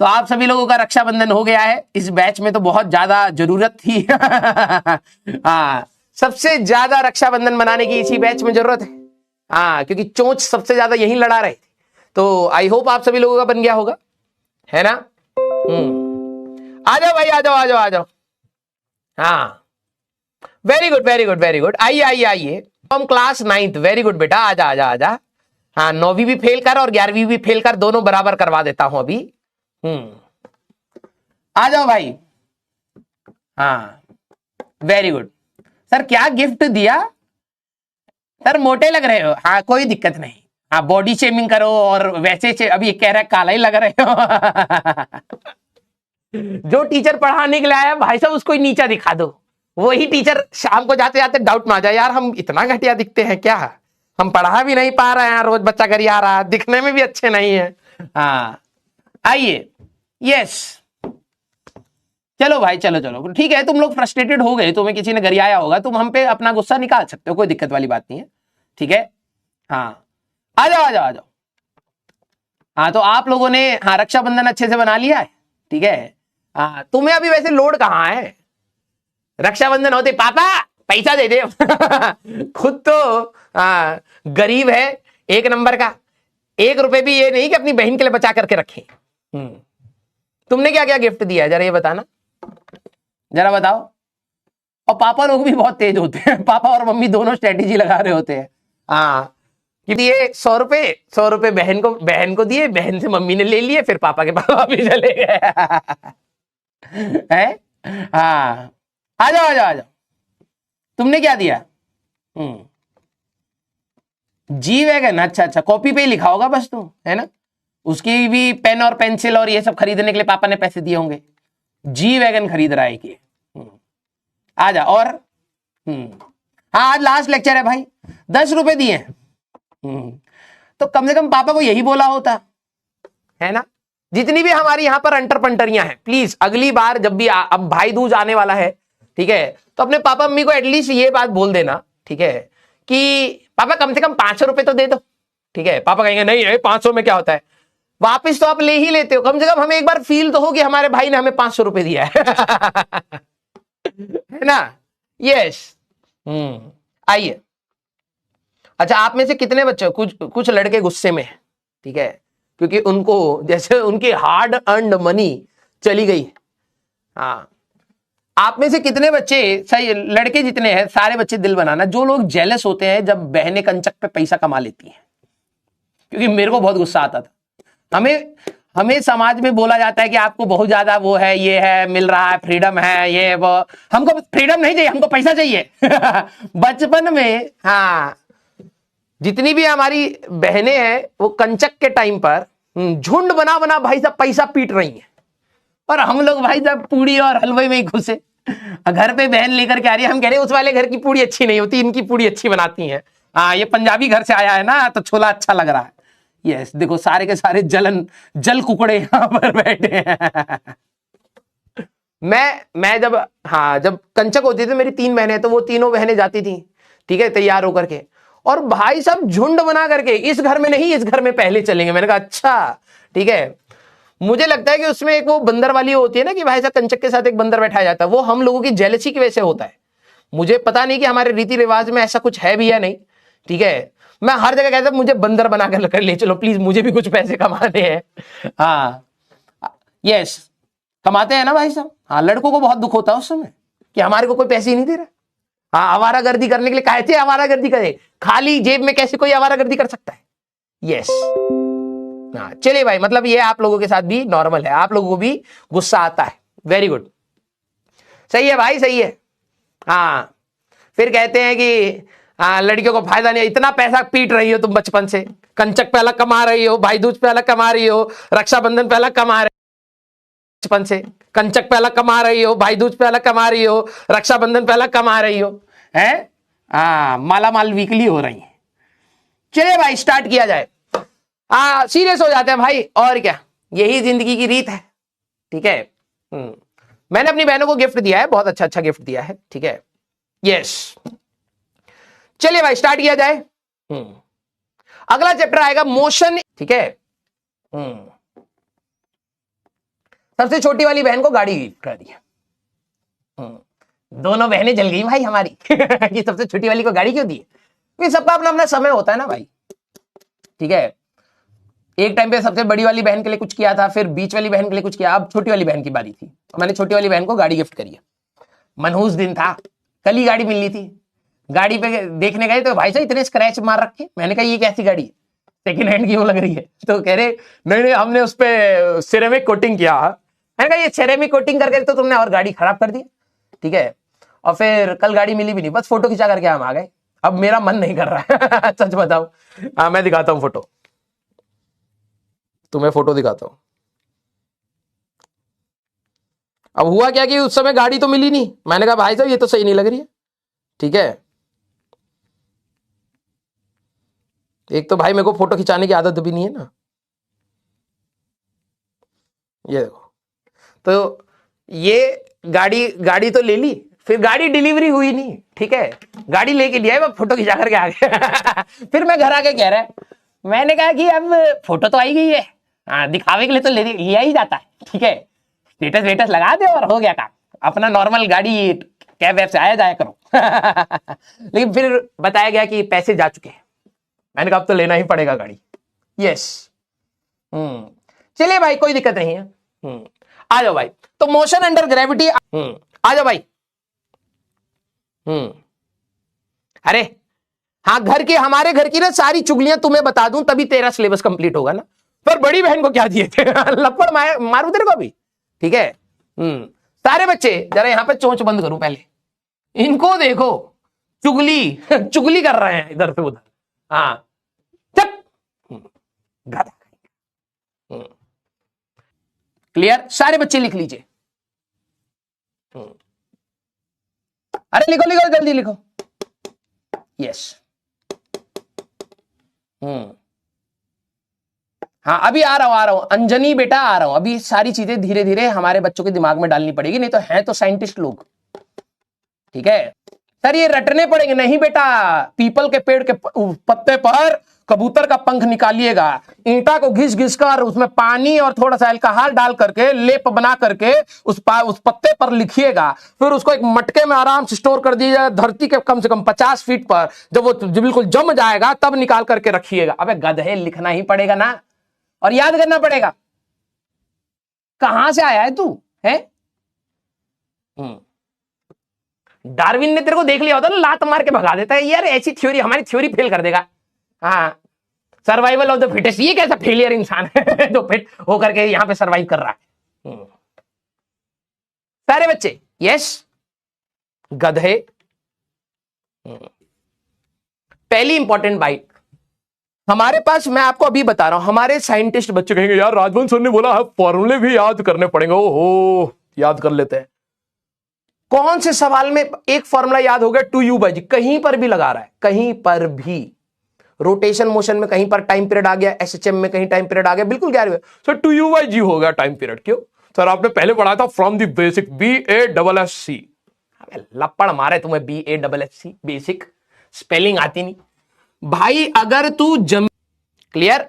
तो आप सभी लोगों का रक्षाबंधन हो गया है। इस बैच में तो बहुत ज्यादा जरूरत थी हाँ, सबसे ज्यादा रक्षाबंधन मनाने की इसी बैच में जरूरत है। हाँ, क्योंकि चोंच सबसे ज्यादा यही लड़ा रहे थे। तो आई होप आप सभी लोगों का बन गया होगा, है ना। आ जाओ भाई, आ जाओ आ जाओ आ जाओ। हाँ, very good very good very good. आइए आइए आइए, from class 9th। Very good बेटा, आजा आजा आजा। हाँ, 9वीं भी फेल कर और 11वीं भी फेल कर, दोनों बराबर करवा देता हूं अभी। आ जाओ भाई। हाँ, वेरी गुड। सर क्या गिफ्ट दिया? सर मोटे लग रहे हो। हाँ, कोई दिक्कत नहीं। हाँ, बॉडी शेमिंग करो और वैसे अभी कह रहा है काला ही लग रहे हो जो टीचर पढ़ाने के लिए आया भाई साहब, उसको ही नीचा दिखा दो। वही टीचर शाम को जाते जाते डाउट में आ जाए, यार हम इतना घटिया दिखते हैं क्या? हम पढ़ा भी नहीं पा रहे हैं, रोज बच्चा घर आ रहा है, दिखने में भी अच्छे नहीं है। हाँ, आइए। यस, चलो भाई, चलो चलो, ठीक है। तुम लोग फ्रस्ट्रेटेड हो गए, तुम्हें किसी ने गरियाया होगा, तुम हम पे अपना गुस्सा निकाल सकते हो, कोई दिक्कत वाली बात नहीं है, ठीक है। हाँ, आ जाओ आ जाओ आ जाओ। हाँ, तो आप लोगों ने हाँ रक्षाबंधन अच्छे से बना लिया है, ठीक है। हाँ, तुम्हें अभी वैसे लोड कहाँ है? रक्षाबंधन होते पापा पैसा दे दे खुद तो गरीब है, एक नंबर का। 1 रुपए भी ये नहीं कि अपनी बहन के लिए बचा करके रखे। तुमने क्या क्या गिफ्ट दिया है, जरा ये बताना, जरा बताओ। और पापा लोग भी बहुत तेज होते हैं, पापा और मम्मी दोनों स्ट्रेटेजी लगा रहे होते हैं। हाँ, दिए 100 रुपए बहन को दिए, बहन से मम्मी ने ले लिए, फिर पापा के पापा भी चले गए है। हाँ, आ जाओ आ जाओ आ जाओ। तुमने क्या दिया? जी वैगन, अच्छा अच्छा, कॉपी पे ही लिखा होगा बस तुम, है ना। उसकी भी पेन और पेंसिल और ये सब खरीदने के लिए पापा ने पैसे दिए होंगे। जी वैगन खरीद रहा है कि। आ जा। और हाँ, आज लास्ट लेक्चर है भाई, 10 रुपए दिए। तो कम से कम पापा को यही बोला होता, है ना। जितनी भी हमारी यहाँ पर अंटर पंटरियां हैं, प्लीज अगली बार जब भी अब भाई दूज आने वाला है, ठीक है, तो अपने पापा मम्मी को एटलीस्ट ये बात बोल देना, ठीक है, कि पापा कम से कम 500 रुपए तो दे दो, ठीक है। पापा कहेंगे नहीं 500 में क्या होता है, वापिस तो आप ले ही लेते हो, कम से कम हमें एक बार फील तो हो कि हमारे भाई ने हमें 500 रुपए दिया है ना। यस। आइए। अच्छा, आप में से कितने बच्चे, कुछ लड़के गुस्से में है, ठीक है, क्योंकि उनको जैसे उनकी हार्ड अर्न्ड मनी चली गई। हाँ, आप में से कितने बच्चे, सही लड़के जितने हैं सारे बच्चे दिल बनाना, जो लोग जेलस होते हैं जब बहनें कंचक पे पैसा कमा लेती हैं, क्योंकि मेरे को बहुत गुस्सा आता था। हमें समाज में बोला जाता है कि आपको बहुत ज्यादा वो है, ये है, मिल रहा है, फ्रीडम है, ये वो। हमको फ्रीडम नहीं चाहिए, हमको पैसा चाहिए बचपन में। हाँ, जितनी भी हमारी बहनें हैं वो कंचक के टाइम पर झुंड बना बना भाई साहब पैसा पीट रही हैं, और हम लोग भाई साहब पूड़ी और हलवे में ही घुसे। घर पे बहन लेकर के आ रही है, हम कह रहे हैं उस वाले घर की पूड़ी अच्छी नहीं होती, इनकी पूड़ी अच्छी बनाती हैं। हाँ, ये पंजाबी घर से आया है ना, तो छोला अच्छा लग रहा है। यस, देखो सारे के सारे जल कुकड़े यहां पर बैठे हैं मैं जब कंचक होती थी, मेरी 3 बहनें, तो वो तीनों बहनें जाती थी, ठीक है, तैयार होकर के, और भाई साहब झुंड बना करके, इस घर में नहीं, इस घर में पहले चलेंगे। मैंने कहा अच्छा, ठीक है। मुझे लगता है कि उसमें एक वो बंदर वाली होती है ना, कि भाई साहब कंचक के साथ एक बंदर बैठाया जाता है, वो हम लोगों की जेलसी की वजह से होता है। मुझे पता नहीं कि हमारे रीति रिवाज में ऐसा कुछ है भी या नहीं, ठीक है। मैं हर जगह कहता मुझे बंदर बनाकर ले चलो प्लीज, मुझे भी कुछ पैसे कमाने हैं। हाँ, यस, कमाते हैं ना भाई साहब। हाँ, लड़कों को बहुत दुख होता है उस समय कि हमारे को कोई पैसे ही नहीं दे रहा। हाँ, आवारागर्दी करने के लिए कहते आवारागर्दी करे, खाली जेब में कैसे कोई आवारागर्दी कर सकता है। यस। हाँ, चलिए भाई, मतलब ये आप लोगों के साथ भी नॉर्मल है, आप लोगों को भी गुस्सा आता है। वेरी गुड, सही है भाई, सही है। हाँ, फिर कहते हैं कि लड़कियों को फायदा नहीं, इतना पैसा पीट रही हो तुम बचपन से, कंचक पे अलग कमा रही हो, भाई दूज पे अलग कमा रही हो, रक्षाबंधन पे अलग कमा रही हो, बचपन से कंचक पे अलग कमा रही हो, भाई दूज पे अलग कमा रही हो, रक्षाबंधन पे अलग कमा रही हो, है। माला माल वीकली हो रही है। चलिए भाई, स्टार्ट किया जाए। सीरियस हो जाते हैं भाई, और क्या, यही जिंदगी की रीत है, ठीक है। मैंने अपनी बहनों को गिफ्ट दिया है, बहुत अच्छा अच्छा गिफ्ट दिया है, ठीक है। यस, चलिए भाई, स्टार्ट किया जाए। अगला चैप्टर आएगा मोशन, ठीक है। सबसे छोटी वाली बहन को गाड़ी गिफ्ट कर दी। दोनों बहनें जल गई भाई हमारी कि सबसे छोटी वाली को गाड़ी क्यों दी? क्योंकि सबका अपना अपना समय होता है ना भाई, ठीक है। एक टाइम पे सबसे बड़ी वाली बहन के लिए कुछ किया था, फिर बीच वाली बहन के लिए कुछ किया, अब छोटी वाली बहन की बारी थी, मैंने छोटी वाली बहन को गाड़ी गिफ्ट करी है। मनहूस दिन था, कल ही गाड़ी मिलनी थी, गाड़ी पे देखने गए तो भाई साहब इतने स्क्रैच मार रखे। मैंने कहा ये कैसी गाड़ी है, सेकंड हैंड की वो लग रही है। तो कह रहे नहीं हमने उस पे सिरेमिक कोटिंग किया। मैंने कहा ये सिरेमिक कोटिंग करके तो तुमने और गाड़ी खराब कर दी, ठीक है। और फिर कल गाड़ी मिली भी नहीं, बस फोटो खिंचा करके हम आ गए। अब मेरा मन नहीं कर रहा है सच बताओ। हाँ मैं दिखाता हूं फोटो, तुम्हें फोटो दिखाता हूं। अब हुआ क्या कि उस समय गाड़ी तो मिली नहीं, मैंने कहा भाई साहब ये तो सही नहीं लग रही है, ठीक है। एक तो भाई मेरे को फोटो खिंचाने की आदत भी नहीं है ना, ये देखो। तो ये गाड़ी तो ले ली, फिर गाड़ी डिलीवरी हुई नहीं, ठीक है। गाड़ी लेके लिया, मैं फोटो खिंचा करके आ गया फिर मैं घर आके कह रहा है, मैंने कहा कि अब फोटो तो आई गई है, हाँ दिखावे के लिए तो लिया ही जाता है, ठीक है। स्टेटस वेटस लगा दे और हो गया काम, अपना नॉर्मल गाड़ी कैब वैब से आया जाया करो लेकिन फिर बताया गया कि पैसे जा चुके हैं। मैंने कहा अब तो लेना ही पड़ेगा गाड़ी। यस, चलिए भाई कोई दिक्कत नहीं है। आ जाओ भाई। तो मोशन अंडर ग्रेविटी, आ जाओ भाई। अरे हाँ, हमारे घर की ना सारी चुगलियां तुम्हें बता दूं तभी तेरा सिलेबस कंप्लीट होगा ना। पर बड़ी बहन को क्या दिए थे लपड़ मारू तेरे को भी, ठीक है। सारे बच्चे जरा यहां पे चोंच बंद करूं पहले, इनको देखो चुगली कर रहे हैं इधर से उधर। हाँ चप, गधा। क्लियर? सारे बच्चे लिख लीजिए। अरे लिखो लिखो जल्दी लिखो। यस, हाँ अभी आ रहा हूं अंजनी बेटा, आ रहा हूं। अभी सारी चीजें धीरे धीरे हमारे बच्चों के दिमाग में डालनी पड़ेगी, नहीं तो है तो साइंटिस्ट लोग, ठीक है। सर ये रटने पड़ेंगे, नहीं बेटा। पीपल के पेड़ के पत्ते पर कबूतर का पंख निकालिएगा, ईंटा को घिस घिस कर उसमें पानी और थोड़ा सा अल्कोहल डाल करके लेप बना करके उस पत्ते पर लिखिएगा, फिर उसको एक मटके में आराम से स्टोर कर दीजिएगा धरती के कम से कम 50 फीट पर। जब वो बिल्कुल जम जाएगा तब निकाल करके रखिएगा। अबे गधे, लिखना ही पड़ेगा ना, और याद करना पड़ेगा। कहां से आया है तू है? डार्विन ने तेरे को देख लिया होता ना, लात मार के भगा देता है यार, ऐसी थ्योरी हमारी थ्योरी फेल कर देगा। हाँ, सर्वाइवल ऑफ द फिटेस्ट, ये कैसा फेलियर इंसान है जो फिट होकर के यहां पे सर्वाइव कर रहा है। सारे बच्चे यस, गधे। पहली इंपॉर्टेंट बाइट हमारे पास, मैं आपको अभी बता रहा हूं, हमारे साइंटिस्ट बच्चे कहेंगे यार राजवंश सर ने बोला फॉर्मूले भी याद करने पड़ेंगे। ओहो, याद कर लेते हैं। कौन से सवाल में एक फॉर्मूला याद हो गया? 2u/g, कहीं पर भी लगा रहा है, कहीं पर भी। रोटेशन मोशन में कहीं पर टाइम पीरियड आ गया, एसएचएम में कहीं टाइम पीरियड आ गया, बिल्कुल क्या सर 2u/g हो गया टाइम पीरियड। क्यों सर? आपने पहले पढ़ा था फ्रॉम द बेसिक BASSC। लपड़ मारे तुम्हें BASSC, बेसिक स्पेलिंग आती नहीं भाई। अगर तू क्लियर?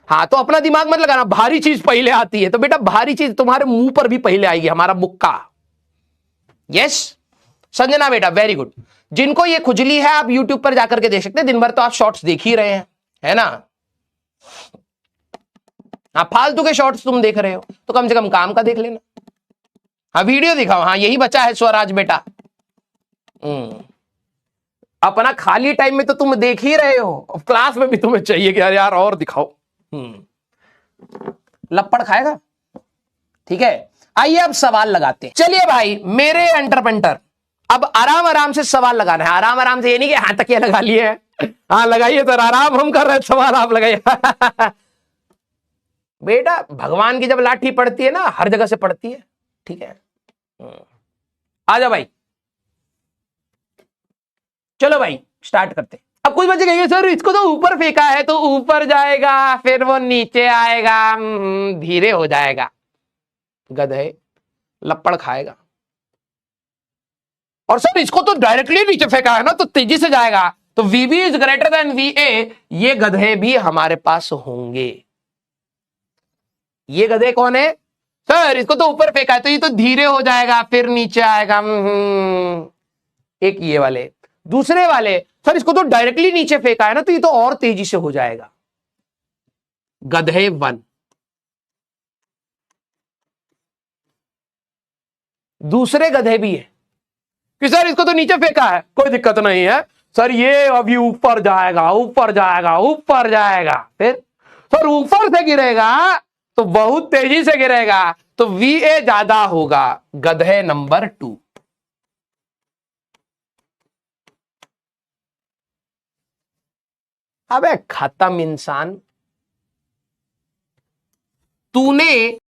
हाँ तो अपना दिमाग मत लगाना, भारी चीज पहले आती है तो बेटा भारी चीज तुम्हारे मुंह पर भी पहले आएगी, हमारा मुक्का। यस संजना बेटा, वेरी गुड। जिनको ये खुजली है आप YouTube पर जाकर के देख सकते हैं, दिन भर तो आप शॉर्ट्स देख ही रहे हैं, है ना। हाँ फालतू के शॉर्ट्स तुम देख रहे हो तो कम से कम काम का देख लेना। हाँ वीडियो दिखाओ, हाँ यही बचा है स्वराज बेटा। अपना खाली टाइम में तो तुम देख ही रहे हो, क्लास में भी तुम्हें चाहिए कि यार और दिखाओ। लपड़ खाएगा, ठीक है। आइए अब सवाल लगाते हैं। चलिए भाई मेरे एंटरपेंटर, अब आराम आराम से सवाल लगाना है। आराम आराम से, ये नहीं कि हाथ तक ये लगा लिए हैं। हाँ लगाइए सर, आराम हम कर रहे हैं, सवाल आप लगाइए बेटा भगवान की जब लाठी पड़ती है ना, हर जगह से पड़ती है, ठीक है। आ जाओ भाई, चलो भाई स्टार्ट करते। अब कुछ बच्चे कहेंगे सर इसको तो ऊपर फेंका है तो ऊपर जाएगा, फिर वो नीचे आएगा, धीरे हो जाएगा। गधे, लपड़ खाएगा। और सर इसको तो डायरेक्टली नीचे फेंका है ना तो तेजी से जाएगा, तो VB is greater than VA। ये गधे भी हमारे पास होंगे। ये गधे कौन है? सर इसको तो ऊपर फेंका है तो ये तो धीरे हो जाएगा फिर नीचे आएगा। एक ये वाले। दूसरे वाले, सर इसको तो डायरेक्टली नीचे फेंका है ना तो ये तो और तेजी से हो जाएगा। गधे 1। दूसरे गधे भी है कि सर इसको तो नीचे फेंका है, कोई दिक्कत नहीं है सर, ये अभी ऊपर जाएगा ऊपर जाएगा ऊपर जाएगा। फिर सर ऊपर से गिरेगा तो बहुत तेजी से गिरेगा तो VA ज्यादा होगा। गधे नंबर 2। अबे खत्म इंसान, तूने